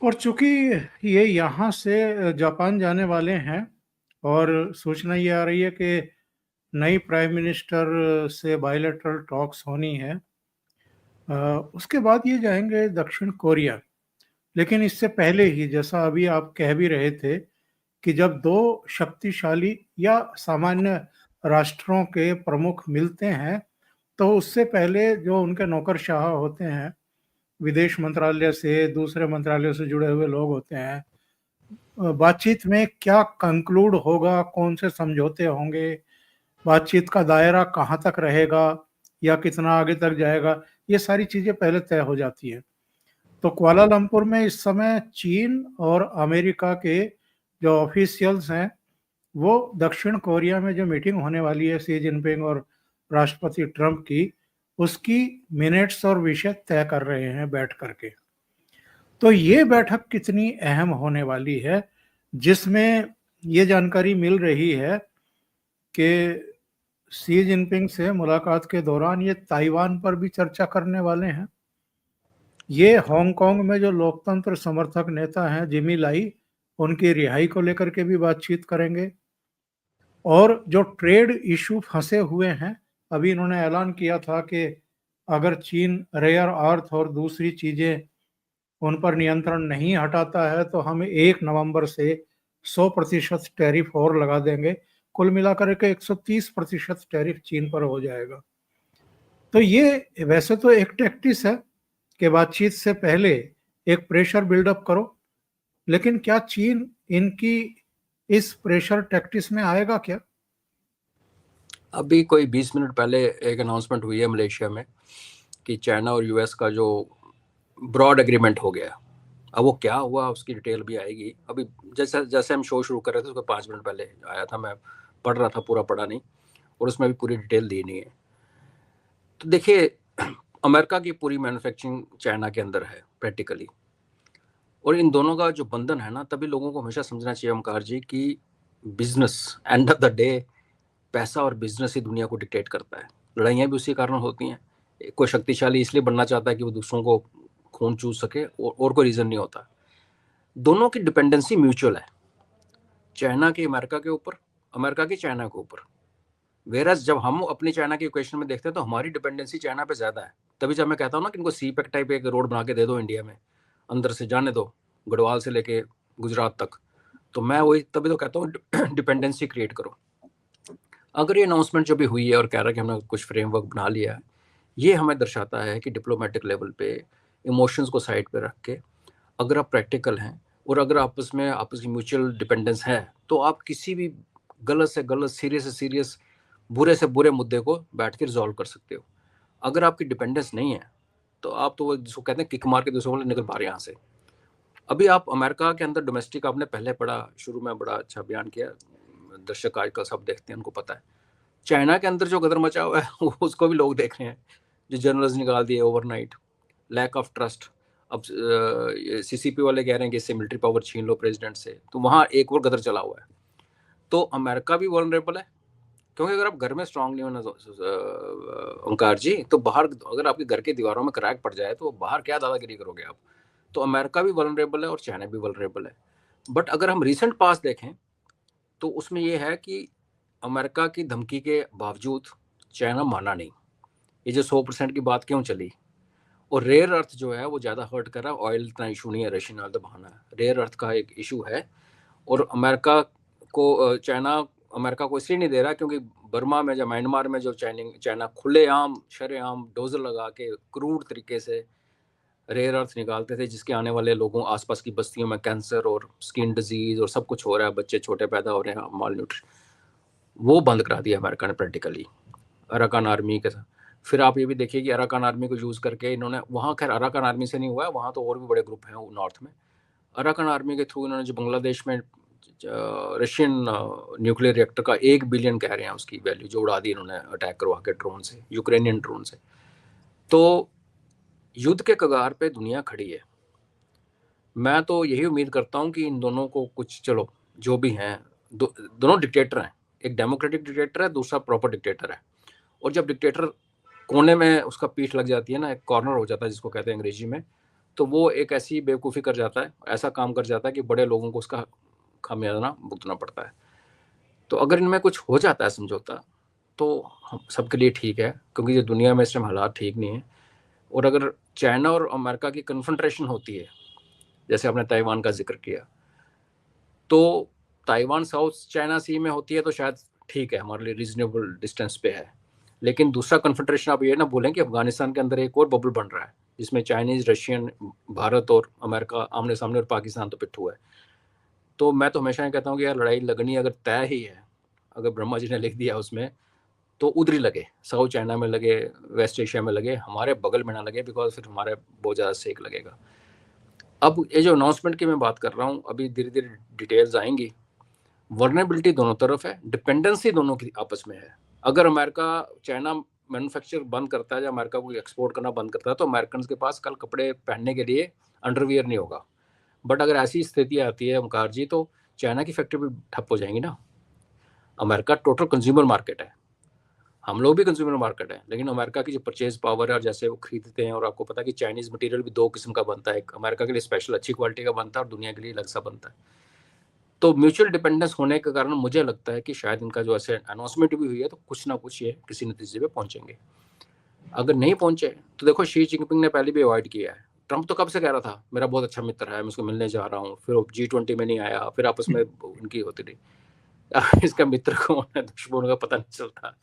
और चूंकि ये यहाँ से जापान जाने वाले हैं, और सूचना ये आ रही है कि नई प्राइम मिनिस्टर से बायलैटरल टॉक्स होनी है। उसके बाद ये जाएंगे दक्षिण कोरिया। लेकिन इससे पहले ही, जैसा अभी आप कह भी रहे थे, कि जब दो शक्तिशाली या सामान्य राष्ट्रों के प्रमुख मिलते हैं, तो उससे पहले जो उनके नौकरशाह होते हैं, विदेश मंत्रालय से, दूसरे मंत्रालयों से जुड़े हुए लोग होते हैं, बातचीत में क्या कंक्लूड होगा, कौन से समझौते होंगे, बातचीत का दायरा कहाँ तक रहेगा या कितना आगे तक जाएगा, ये सारी चीजें पहले तय हो जाती है। तो कुआलालंपुर में इस समय चीन और अमेरिका के जो ऑफिशियल्स हैं, वो दक्षिण कोरिया में जो मीटिंग होने वाली है शी जिनपिंग और राष्ट्रपति ट्रंप की, उसकी मिनट्स और विषय तय कर रहे हैं बैठ करके। तो ये बैठक कितनी अहम होने वाली है, जिसमें ये जानकारी मिल रही है कि शी जिनपिंग से मुलाकात के दौरान ये ताइवान पर भी चर्चा करने वाले हैं। ये हांगकांग में जो लोकतंत्र समर्थक नेता हैं जिमी लाई, उनकी रिहाई को लेकर के भी बातचीत करेंगे। और जो ट्रेड इशू फंसे हुए हैं, अभी इन्होंने ऐलान किया था कि अगर चीन रेयर अर्थ और दूसरी चीजें उन पर नियंत्रण नहीं हटाता है, तो हम 1 नवंबर से 100% टैरिफ और लगा देंगे। कुल मिलाकर के 130% टैरिफ चीन पर हो जाएगा। तो ये वैसे तो एक टैक्टिस है कि बातचीत से पहले एक प्रेशर बिल्डअप करो, लेकिन क्या चीन इनकी इस प्रेशर टैक्टिस में आएगा क्या? अभी कोई 20 मिनट पहले एक अनाउंसमेंट हुई है मलेशिया में कि चाइना और यूएस का जो ब्रॉड एग्रीमेंट हो गया। अब वो क्या हुआ उसकी डिटेल भी आएगी। अभी जैसे जैसे हम शो शुरू कर रहे थे उसके 5 मिनट पहले आया था, मैं पढ़ रहा था, पूरा पढ़ा नहीं, और उसमें भी पूरी डिटेल दी नहीं है। तो देखिए, अमेरिका की पूरी मैन्युफैक्चरिंग चाइना के अंदर है प्रैक्टिकली, और इन दोनों का जो बंधन है ना, तभी लोगों को हमेशा समझना चाहिए ओमकार जी कि business, end of the day पैसा और बिजनेस ही दुनिया को डिक्टेट करता है। लड़ाइयाँ भी उसी कारण होती हैं। कोई शक्तिशाली इसलिए बनना चाहता है कि वो दूसरों को खून चूस सके, और कोई रीज़न नहीं होता। दोनों की डिपेंडेंसी म्यूचुअल है, चाइना की अमेरिका के ऊपर, अमेरिका की चाइना के ऊपर। वेरस जब हम अपनी चाइना की इक्वेशन में देखते हैं तो हमारी डिपेंडेंसी चाइना पे ज़्यादा है। तभी जब मैं कहता हूँ ना कि इनको सी पैक टाइप एक रोड बना के दे दो इंडिया में, अंदर से जाने दो, गढ़वाल से लेके गुजरात तक, तो मैं वही तभी तो कहता हूँ डिपेंडेंसी क्रिएट करो। अगर ये अनाउंसमेंट जो भी हुई है और कह रहा है कि हमने कुछ फ्रेमवर्क बना लिया है, ये हमें दर्शाता है कि डिप्लोमेटिक लेवल पे इमोशंस को साइड पे रख के अगर आप प्रैक्टिकल हैं और अगर आपस में आपस की म्यूचुअल डिपेंडेंस है, तो आप किसी भी गलत से गलत, सीरियस से सीरियस, बुरे से बुरे मुद्दे को बैठ के रिजॉल्व कर सकते हो। अगर आपकी डिपेंडेंस नहीं है तो आप तो वो जिसको कहते हैं किक मार के दूसरों को निकल पा रहे हैं यहाँ से। अभी आप अमेरिका के अंदर डोमेस्टिक, आपने पहले पढ़ा, शुरू में बड़ा अच्छा बयान किया, दर्शक आजकल सब देखते हैं, उनको पता है चाइना के अंदर जो गदर मचा हुआ है उसको भी लोग देख रहे हैं, जो जर्नल्स निकाल दिए ओवरनाइट, लैक ऑफ ट्रस्ट। अब सीसीपी वाले कह रहे हैं कि इससे मिलिट्री पावर छीन लो प्रेसिडेंट से, तो वहाँ एक और गदर चला हुआ है। तो अमेरिका भी वल्नरेबल है, क्योंकि अगर आप घर में स्ट्रांग नहीं होना ओंकार जी, तो बाहर अगर आपके घर के दीवारों में क्रैक पड़ जाए तो बाहर क्या दादागिरी करोगे आप। तो अमेरिका भी वल्नरेबल है और चाइना भी वल्नरेबल है। बट अगर हम रिसेंट पास देखें तो उसमें यह है कि अमेरिका की धमकी के बावजूद चाइना माना नहीं। ये जो 100% की बात क्यों चली, और रेयर अर्थ जो है वो ज़्यादा हर्ट कर रहा है, ऑयल इतना इशू नहीं है, रशियन ऑयल तो बहाना है, रेयर अर्थ का एक इशू है। और अमेरिका को, चाइना अमेरिका को इसलिए नहीं दे रहा क्योंकि बर्मा में, जब म्यांमार में, जो चाइना खुलेआम शरेआम डोजर लगा के क्रूड तरीके से रेयर अर्थ निकालते थे, जिसके आने वाले लोगों, आसपास की बस्तियों में कैंसर और स्किन डिजीज और सब कुछ हो रहा है, बच्चे छोटे पैदा हो रहे हैं, माल न्यूट्रिशन, वो बंद करा दिया अमेरिका ने प्रैक्टिकली अराकान आर्मी के साथ। फिर आप ये भी देखिए कि अराकान आर्मी को यूज़ करके इन्होंने, वहाँ खैर अराकान आर्मी से नहीं हुआ है, वहाँ तो और भी बड़े ग्रुप हैं नॉर्थ में, अराकान आर्मी के थ्रू इन्होंने जो बांग्लादेश में रशियन न्यूक्लियर रिएक्टर का 1 बिलियन कह रहे हैं उसकी वैल्यू, जो उड़ा दी इन्होंने अटैक करवा के ड्रोन से, यूक्रेनियन ड्रोन से। तो युद्ध के कगार पे दुनिया खड़ी है। मैं तो यही उम्मीद करता हूँ कि इन दोनों को कुछ, चलो जो भी हैं, दोनों डिक्टेटर हैं, एक डेमोक्रेटिक डिक्टेटर है, दूसरा प्रॉपर डिक्टेटर है। और जब डिक्टेटर कोने में उसका पीठ लग जाती है ना, एक कॉर्नर हो जाता है जिसको कहते हैं अंग्रेजी में, तो वो एक ऐसी बेवकूफ़ी कर जाता है, ऐसा काम कर जाता है कि बड़े लोगों को उसका खामियाजा भुगतना पड़ता है। तो अगर इनमें कुछ हो जाता है समझौता तो हम सबके लिए ठीक है, क्योंकि ये दुनिया में इस टाइम हालात ठीक नहीं है। और अगर चाइना और अमेरिका की कन्फ्रंट्रेशन होती है, जैसे आपने ताइवान का जिक्र किया, तो ताइवान साउथ चाइना सी में होती है तो शायद ठीक है, हमारे लिए रीजनेबल डिस्टेंस पे है। लेकिन दूसरा कन्फ्रंट्रेशन आप ये ना भूलें कि अफगानिस्तान के अंदर एक और बबल बन रहा है, जिसमें चाइनीज, रशियन, भारत और अमेरिका आमने सामने, और पाकिस्तान तो पिट्ठू है। तो मैं तो हमेशा ये कहता हूँ कि यार लड़ाई लगनी अगर तय ही है, अगर ब्रह्मा जी ने लिख दिया उसमें, तो उधर ही लगे, साउथ चाइना में लगे, वेस्ट एशिया में लगे, हमारे बगल में ना लगे, बिकॉज फिर हमारे बहुत ज़्यादा सेक लगेगा। अब ये जो अनाउंसमेंट की मैं बात कर रहा हूँ, अभी धीरे धीरे डिटेल्स आएंगी। वर्नेबिलिटी दोनों तरफ है, डिपेंडेंसी दोनों की आपस में है। अगर अमेरिका चाइना मैन्युफैक्चर बंद करता है या अमेरिका को एक्सपोर्ट करना बंद करता है, तो अमेरिकन के पास कल कपड़े पहनने के लिए अंडरवियर नहीं होगा। बट अगर ऐसी स्थिति आती है ओमकार जी, तो चाइना की फैक्ट्री भी ठप हो जाएंगी ना। अमेरिका टोटल कंज्यूमर मार्केट है, हम लोग भी कंज्यूमर मार्केट है, लेकिन अमेरिका की जो परचेज पावर है और जैसे वो खरीदते हैं, और आपको पता है कि चाइनीज मटेरियल भी दो किस्म का बनता है, एक अमेरिका के लिए स्पेशल अच्छी क्वालिटी का बनता है और दुनिया के लिए अलग सा बनता है। तो म्यूचुअल डिपेंडेंस होने के कारण मुझे लगता है कि शायद इनका जो ऐसे अनाउंसमेंट भी हुई है, तो कुछ ना कुछ ये किसी नतीजे पे पहुंचेंगे। अगर नहीं पहुंचे तो देखो, शी जिनपिंग ने पहले भी अवॉइड किया है। ट्रंप तो कब से कह रहा था मेरा बहुत अच्छा मित्र है, मैं उसको मिलने जा रहा हूँ, फिर G20 में नहीं आया, फिर आपस में उनकी होती रही। इसका मित्र कौन है, दुश्मन का पता नहीं चलता।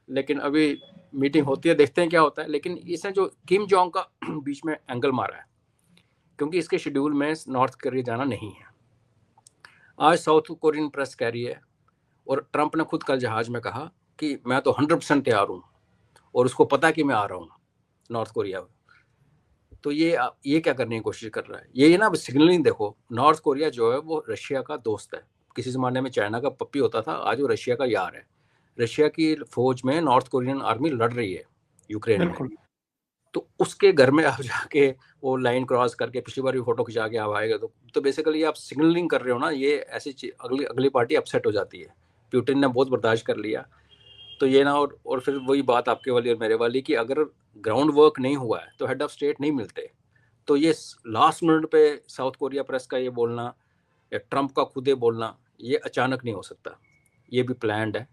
लेकिन अभी मीटिंग होती है, देखते हैं क्या होता है। लेकिन इसने जो किम जोंग का बीच में एंगल मारा है, क्योंकि इसके शेड्यूल में नॉर्थ कोरिया जाना नहीं है। आज साउथ कोरियन प्रेस कह रही है, और ट्रंप ने खुद कल जहाज में कहा कि मैं तो 100% तैयार हूँ, और उसको पता है कि मैं आ रहा हूँ नॉर्थ कोरिया में। तो ये क्या करने की कोशिश कर रहा है, ये ना सिग्नलिंग। देखो, नॉर्थ कोरिया जो है वो रशिया का दोस्त है, किसी ज़माने में चाइना का पप्पी होता था, आज वो रशिया का यार है। रशिया की फौज में नॉर्थ कोरियन आर्मी लड़ रही है यूक्रेन में, तो उसके घर में आप जाके वो लाइन क्रॉस करके, पिछली बार भी फोटो खिंचा के आप आएगा, तो बेसिकली आप सिग्नलिंग कर रहे हो ना। ये ऐसी अगली अगली पार्टी अपसेट हो जाती है। प्यूटिन ने बहुत बर्दाश्त कर लिया, तो ये ना, और फिर वही बात आपके वाली और मेरे वाली कि अगर ग्राउंड वर्क नहीं हुआ है तो हेड ऑफ स्टेट नहीं मिलते। तो ये लास्ट मिनट पे साउथ कोरिया प्रेस का ये बोलना या ट्रंप का खुद ये बोलना, ये अचानक नहीं हो सकता, ये भी प्लान्ड है।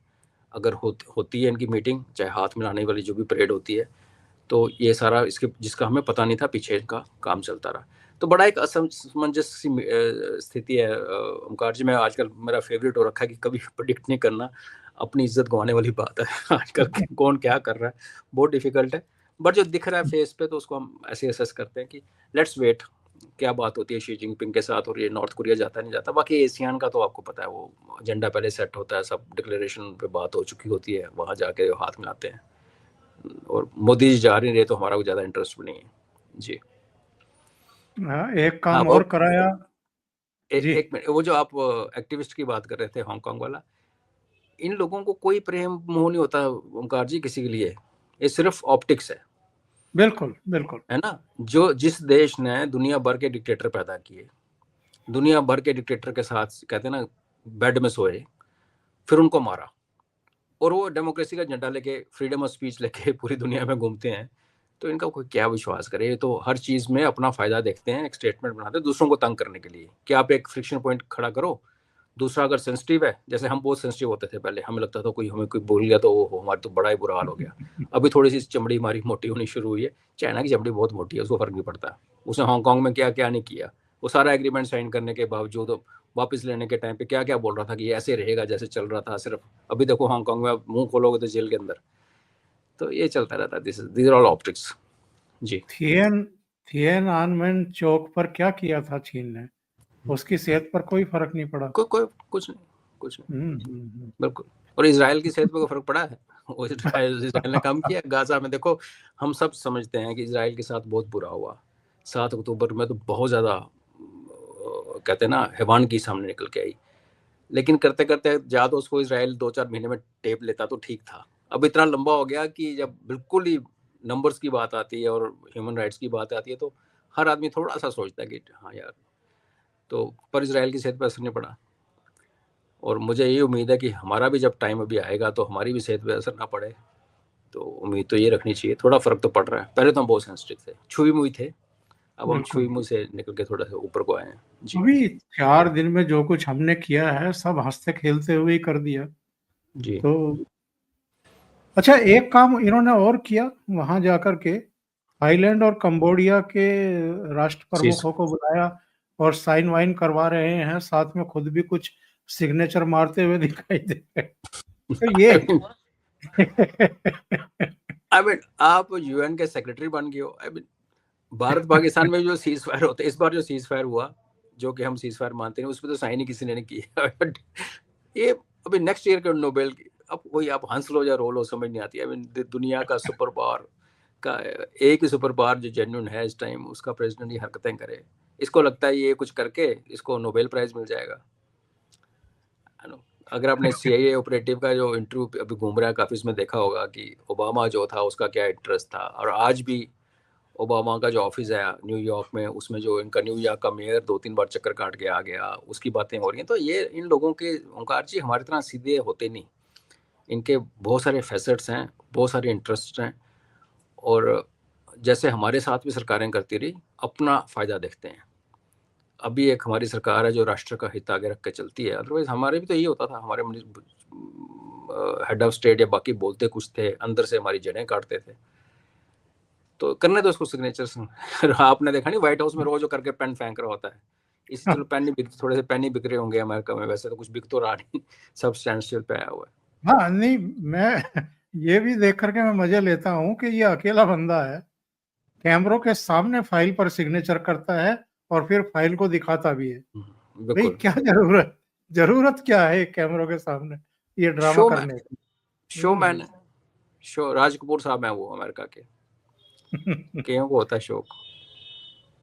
अगर होती है इनकी मीटिंग, चाहे हाथ मिलाने वाली जो भी परेड होती है, तो ये सारा इसके जिसका हमें पता नहीं था, पीछे इनका काम चलता रहा। तो बड़ा एक असमंजस सी स्थिति है ओमकार जी। मैं आजकल, मेरा फेवरेट हो रखा है कि कभी प्रिडिक्ट नहीं करना, अपनी इज्जत गंवाने वाली बात है आजकल। कौन क्या कर रहा है बहुत डिफिकल्ट है, बट जो दिख रहा है फेस पे, तो उसको हम ऐसे असेस करते हैं कि लेट्स वेट क्या बात होती है शी जिनपिंग के साथ, और ये नॉर्थ कोरिया जाता नहीं जाता। बाकी एशियान का तो आपको पता है, वो एजेंडा पहले सेट होता है, सब डिक्लेरेशन पे बात हो चुकी होती है, वहाँ जाके हाथ मिलाते हैं। और मोदी जी जा नहीं रहे तो हमारा कोई ज़्यादा इंटरेस्ट भी नहीं है जी। एक काम वो और कराया जी। एक मिनट, वो जो आप एक्टिविस्ट की बात कर रहे थे हांगकांग वाला, इन लोगों को कोई प्रेम मोह नहीं होता ओमकार जी किसी के लिए, ये सिर्फ ऑप्टिक्स है। बिल्कुल बिल्कुल। है ना, जो जिस देश ने दुनिया भर के डिक्टेटर पैदा किए, दुनिया भर के डिक्टेटर के साथ कहते हैं ना बेड में सोए, फिर उनको मारा, और वो डेमोक्रेसी का झंडा लेके, फ्रीडम ऑफ स्पीच लेके पूरी दुनिया में घूमते हैं। तो इनका कोई क्या विश्वास करे, तो हर चीज में अपना फायदा देखते हैं, एक स्टेटमेंट बनाते हैं दूसरों को तंग करने के लिए कि आप एक फ्रिक्शन पॉइंट खड़ा करो। दूसरा अगर सेंसिटिव है, जैसे हम बहुत सेंसिटिव होते थे पहले, हमें लगता था कोई हमें कोई बोल गया तो वो हमारे तो बड़ा ही बुरा हाल हो गया। अभी थोड़ी सी चमड़ी हमारी मोटी होनी शुरू हुई है। चाइना की चमड़ी बहुत मोटी है, उसको फर्क नहीं पड़ता। उसने हांगकांग में क्या क्या नहीं किया, वो सारा एग्रीमेंट साइन करने के बावजूद वापस लेने के टाइम पे क्या क्या बोल रहा था कि ये ऐसे रहेगा जैसे चल रहा था सिर्फ। अभी देखो हांगकांग में मुंह खोलोगे तो जेल के अंदर। तो ये चलता रहता है, दिस आर ऑल ऑप्टिक्स जी। थिएनआनमेन चौक पर क्या किया था चीन ने, उसकी सेहत पर कोई फर्क नहीं पड़ा। कोई कुछ नहीं बिल्कुल। और इजराइल की सेहत पर कोई फर्क पड़ा है? इजराइल ने काम किया गाजा में। देखो, हम सब समझते हैं कि इजराइल के साथ बहुत बुरा हुआ। 7 अक्टूबर में तो बहुत ज़्यादा कहते हैं ना हैवान की सामने निकल के आई। लेकिन करते करते जा तो उसको इसराइल 2-4 महीने में टेप लेता तो ठीक था। अब इतना लंबा हो गया कि जब बिल्कुल ही नंबर्स की बात आती है और ह्यूमन राइट्स की बात आती है, तो हर आदमी थोड़ा सा सोचता है कि हाँ यार। तो पर इसराइल की सेहत पर असर नहीं पड़ा, और मुझे ये उम्मीद है कि हमारा भी जब टाइम अभी आएगा तो हमारी भी सेहत पर असर ना पड़े। तो उम्मीद तो ये रखनी चाहिए, थोड़ा फ़र्क तो पड़ रहा है। पहले तो हम बहुत सेंसिटिव थे, छुई मुई थे, अब हम बिल्कुल। छुई मुँह से निकल के थोड़ा सा ऊपर को आए हैं जी। अभी 4 दिन में जो कुछ हमने किया है सब हंसते खेलते हुए ही कर दिया। जी तो अच्छा, एक काम इन्होंने और किया वहां जाकर के, थाईलैंड और कंबोडिया के राष्ट्र शीश प्रमुखों को बुलाया और साइन वाइन करवा रहे हैं, साथ में खुद भी कुछ सिग्नेचर मारते हुए दिखाई दे रहे हैं। तो ये आई मीन आप यूएन के सेक्रेटरी बन गए हो। आई मीन भारत पाकिस्तान में जो सीज फायर होते हैं, इस बार जो सीज फायर हुआ, जो कि हम सीज फायर मानते हैं, उसमें तो साइन ही किसी ने नहीं किया। ये अभी नेक्स्ट ईयर के नोबेल की, अब वही आप हंस लो या रो लो समझ नहीं आती। आई मीन दुनिया का सुपर पावर का एक ही सुपर पावर जो जेन्युइन है इस टाइम, उसका प्रेसिडेंट ये हरकतें करे, इसको लगता है ये कुछ करके इसको नोबेल प्राइज मिल जाएगा। अगर आपने CIA ऑपरेटिव का जो इंटरव्यू अभी घूम रहा है काफी, उसमें देखा होगा कि ओबामा जो था उसका क्या इंटरेस्ट था, और आज भी ओबामा का जो ऑफिस है न्यूयॉर्क में, उसमें जो इनका न्यूयॉर्क का मेयर 2-3 बार चक्कर काट के आ गया, उसकी बातें हो रही हैं। तो ये इन लोगों के, ओंकार जी, हमारी तरह सीधे होते नहीं, इनके बहुत सारे फैसेट्स हैं, बहुत सारे इंटरेस्ट हैं, और जैसे हमारे साथ भी सरकारें करती रही, अपना फ़ायदा देखते हैं। अभी एक हमारी सरकार है जो राष्ट्र का हित आगे रख के चलती है, अदरवाइज हमारे भी तो यही होता था। हमारे हेड ऑफ स्टेट या बाकी बोलते कुछ थे, अंदर से हमारी जड़ें काटते थे। तो करने दो उसको सिग्नेचर। आपने देखा नहीं व्हाइट हाउस में रोज करके पेन फेंक रहा होता है। इसी चलो पेन नहीं बिक, थोड़े से पेन ही बिक रहे होंगे अमेरिका में, वैसे तो कुछ बिक तो रहा नहीं, सब स्टैंड स्टिल पे आया हुआ है। हाँ, नहीं, मैं ये भी देख करके मैं मजा लेता हूँ कि ये अकेला बंदा है, कैमरों के सामने फाइल पर सिग्नेचर करता है और फिर फाइल को दिखाता भी है। भाई बिल्कुल, क्या जरूरत क्या है कैमरों के सामने ये ड्रामा शो करने की? Show man, show Raj Kapoor साहब हैं वो अमेरिका के, कईयों को होता है शौक।